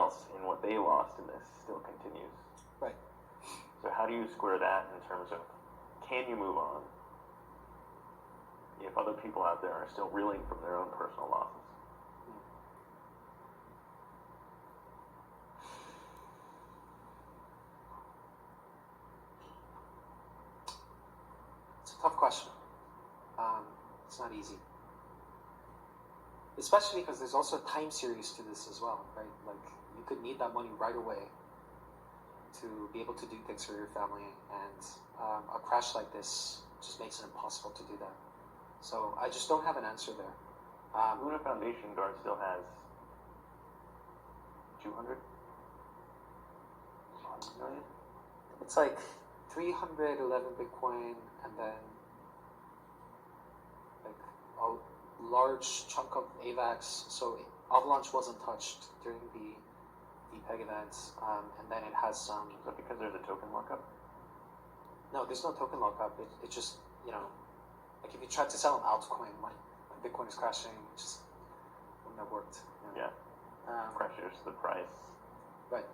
else in what they lost in this still continues. Right. So how do you square that in terms of, can you move on if other people out there are still reeling from their own personal losses? It's a tough question. It's not easy. Especially because there's also a time series to this as well, right? Like, you could need that money right away to be able to do things for your family, and a crash like this just makes it impossible to do that. So I just don't have an answer there. Luna Foundation Guard still has 200 million? It's like 311 Bitcoin, and then like a large chunk of AVAX. So Avalanche wasn't touched during the PEG events, and then it has some. Is that because there's a token lockup? No, there's no token lockup. It just, you know, like if you tried to sell an altcoin when Bitcoin is crashing, it just wouldn't have worked. You know? Yeah. Pressures the price. Right.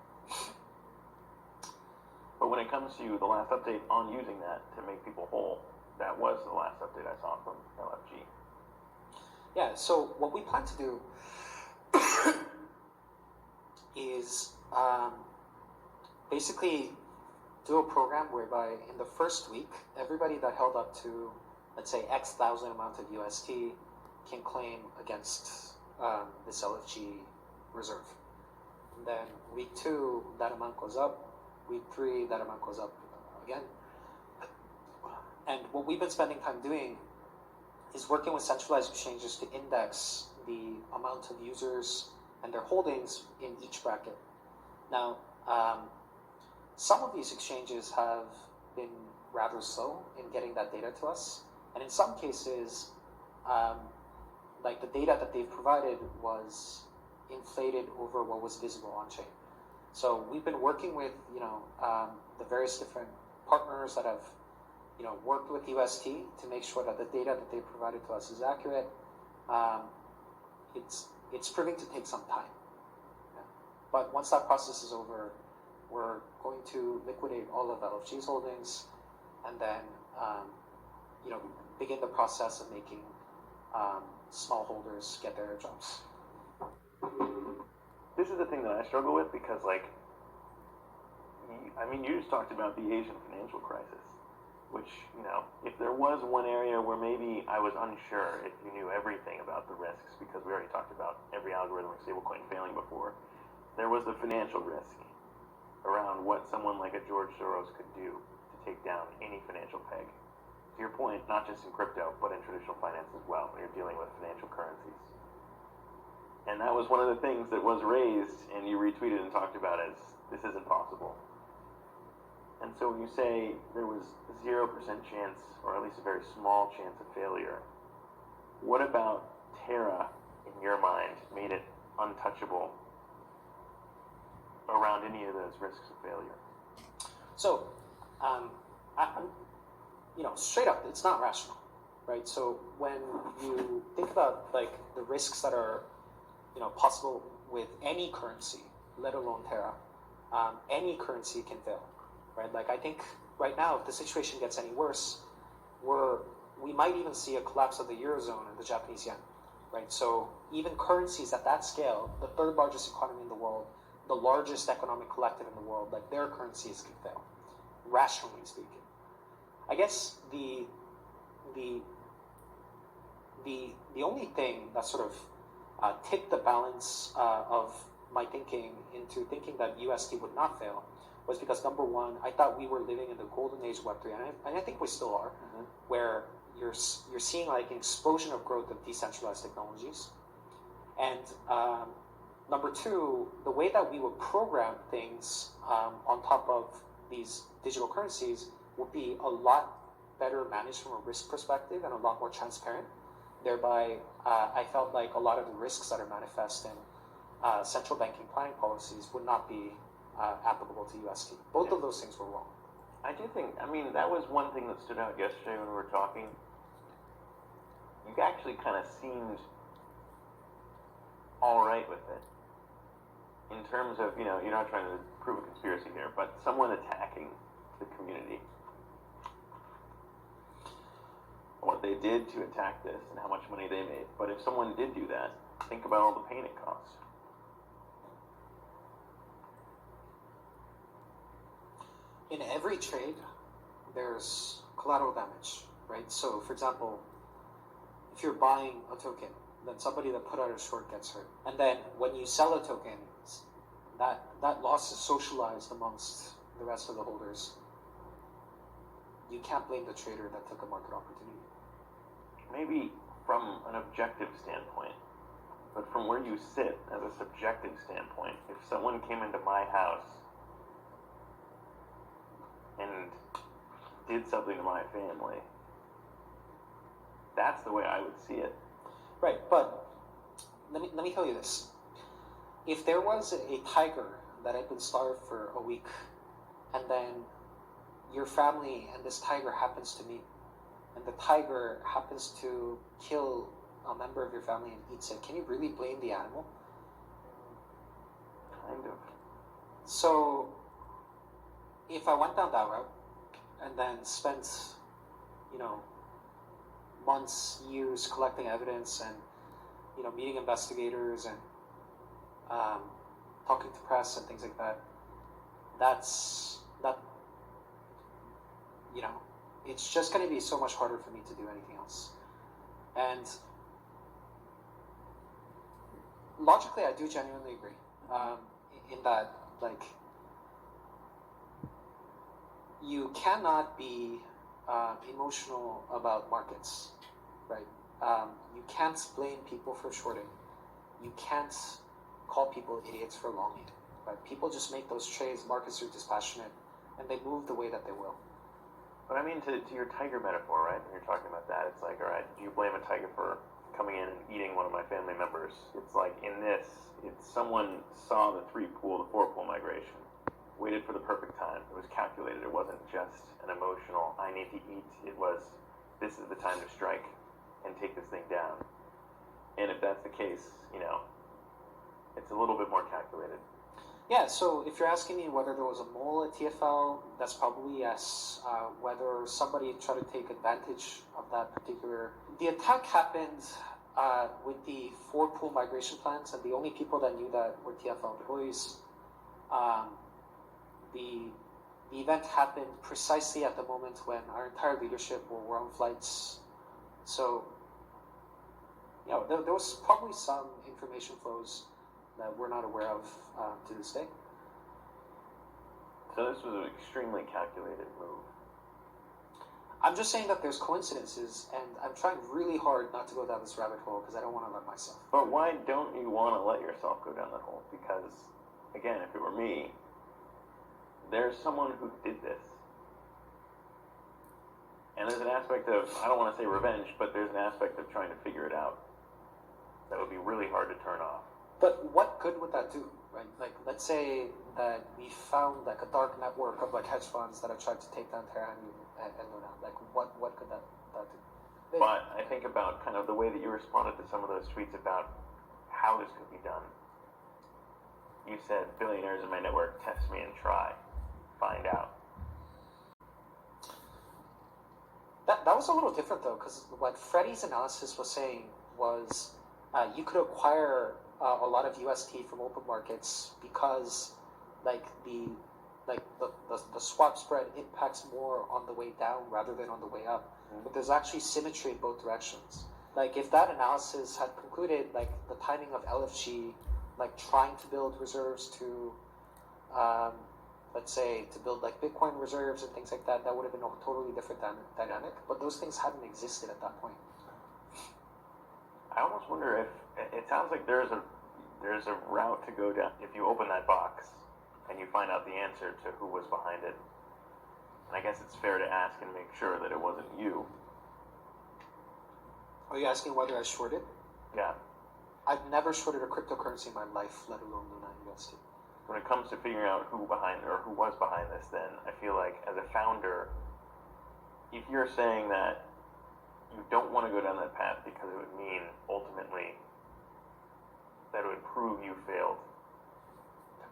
But when it comes to the last update on using that to make people whole, that was the last update I saw from LFG. Yeah, so what we plan to do is basically do a program whereby in the first week, everybody that held up to, let's say, X thousand amount of UST can claim against this LFG reserve. And then week 2, that amount goes up. Week 3, that amount goes up again. And what we've been spending time doing is working with centralized exchanges to index the amount of users and their holdings in each bracket. Now, some of these exchanges have been rather slow in getting that data to us. And in some cases, like the data that they've provided was inflated over what was visible on chain. So we've been working with, the various different partners that have, worked with UST to make sure that the data that they provided to us is accurate. It's proving to take some time. Yeah. But once that process is over, we're going to liquidate all of LFG's holdings and then, begin the process of making small holders get their airdrops. This is the thing that I struggle with because, you just talked about the Asian financial crisis, which, if there was one area where maybe I was unsure if you knew everything about the risks, because we already talked about every algorithmic stablecoin failing before, there was the financial risk around what someone like a George Soros could do to take down any financial peg. To your point, not just in crypto, but in traditional finance as well, when you're dealing with financial currencies. And that was one of the things that was raised, and you retweeted and talked about as, this isn't possible. And so when you say there was 0% chance, or at least a very small chance of failure, what about Terra, in your mind, made it untouchable around any of those risks of failure? So, straight up, it's not rational, right? So when you think about the risks that are possible with any currency, let alone Terra, any currency can fail, right? I think right now, if the situation gets any worse, we might even see a collapse of the Eurozone and the Japanese yen, right? So even currencies at that scale, the third largest economy in the world, the largest economic collective in the world, their currencies can fail, rationally speaking. I guess the only thing that sort of tipped the balance of my thinking into thinking that UST would not fail was because, number one, I thought we were living in the golden age of Web3, and I think we still are, where you're seeing an explosion of growth of decentralized technologies. And number two, the way that we would program things on top of these digital currencies would be a lot better managed from a risk perspective and a lot more transparent. Thereby, I felt like a lot of the risks that are manifest in central banking planning policies would not be applicable to UST. Both of those things were wrong. I do think, that was one thing that stood out yesterday when we were talking. You actually kind of seemed all right with it. in terms of, you know, you're not trying to prove a conspiracy here, but someone attacking the community, what they did to attack this and how much money they made. But if someone did do that, think about all the pain it costs. In every trade, there's collateral damage, right? So, for example, if you're buying a token, then somebody that put out a short gets hurt. And then when you sell a token, that loss is socialized amongst the rest of the holders. You can't blame the trader that took a market opportunity. Maybe from an objective standpoint, but from where you sit as a subjective standpoint, if someone came into my house and did something to my family, that's the way I would see it. Right, but let me tell you this. If there was a tiger that had been starved for a week, and then your family and this tiger happens to meet, and the tiger happens to kill a member of your family and eats it, can you really blame the animal? Kind of. So, if I went down that route, and then spent, you know, months, years collecting evidence and, you know, meeting investigators and talking to press and things like that, you know, it's just going to be so much harder for me to do anything else. And logically, I do genuinely agree in that, like, you cannot be emotional about markets, right? You can't blame people for shorting. You can't call people idiots for longing, right? People just make those trades. Markets are dispassionate, and they move the way that they will. But I mean, to your tiger metaphor, right? When you're talking about that, it's like, all right, do you blame a tiger for coming in and eating one of my family members? It's like, in this, it's someone saw the 3-pool, the 4-pool migration, waited for the perfect time. It was calculated. It wasn't just an emotional, I need to eat. It was, this is the time to strike and take this thing down. And if that's the case, you know, it's a little bit more calculated. Yeah, so if you're asking me whether there was a mole at TFL, that's probably yes. Whether somebody tried to take advantage of that particular... The attack happened with the 4-pool migration plans, and the only people that knew that were TFL employees. The event happened precisely at the moment when our entire leadership were on flights. So, you know, there was probably some information flows that we're not aware of to this day. So this was an extremely calculated move. I'm just saying that there's coincidences, and I'm trying really hard not to go down this rabbit hole because I don't want to let myself. But why don't you want to let yourself go down that hole? Because, again, if it were me, there's someone who did this. And there's an aspect of, I don't want to say revenge, but there's an aspect of trying to figure it out that would be really hard to turn off. But what good would that do, right? Like, let's say that we found like a dark network of like hedge funds that have tried to take down Terra and Luna. Like, what could that do? But I think about kind of the way that you responded to some of those tweets about how this could be done. You said, billionaires in my network, test me and try. Find out. That was a little different though, because what Freddie's analysis was saying was you could acquire a lot of UST from open markets because like the swap spread impacts more on the way down rather than on the way up. Mm-hmm. But there's actually symmetry in both directions. Like if that analysis had concluded like the timing of LFG, like trying to build reserves to let's say to build like Bitcoin reserves and things like that, that would have been a totally different dynamic. But those things hadn't existed at that point. I almost wonder if it sounds like there's a route to go down if you open that box and you find out the answer to who was behind it. And I guess it's fair to ask and make sure that it wasn't you. Are you asking whether I shorted? Yeah. I've never shorted a cryptocurrency in my life, let alone Luna UST. When it comes to figuring out who was behind this, then I feel like as a founder, if you're saying that you don't want to go down that path because it would mean ultimately that it would prove you failed,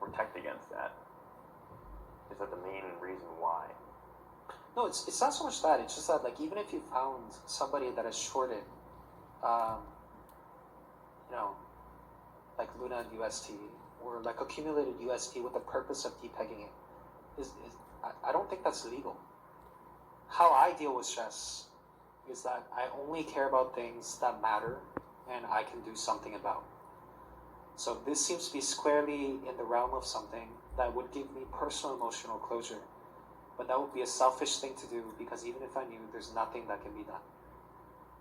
protect against that? Is that the main reason why? No, it's not so much that. It's just that, like, even if you found somebody that has shorted, you know, like Luna and UST, or like accumulated UST with the purpose of depegging it, I don't think that's legal. How I deal with stress is that I only care about things that matter and I can do something about. So this seems to be squarely in the realm of something that would give me personal emotional closure. But that would be a selfish thing to do, because even if I knew, there's nothing that can be done.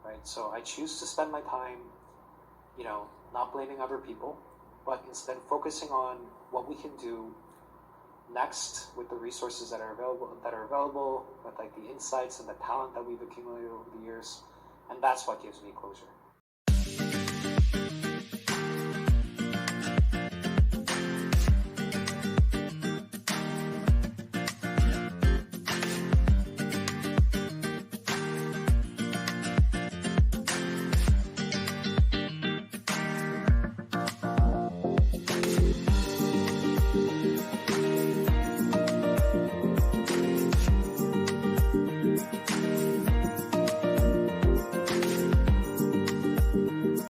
Right? So I choose to spend my time, you know, not blaming other people, but instead focusing on what we can do next with the resources that are available, with like the insights and the talent that we've accumulated over the years. And that's what gives me closure.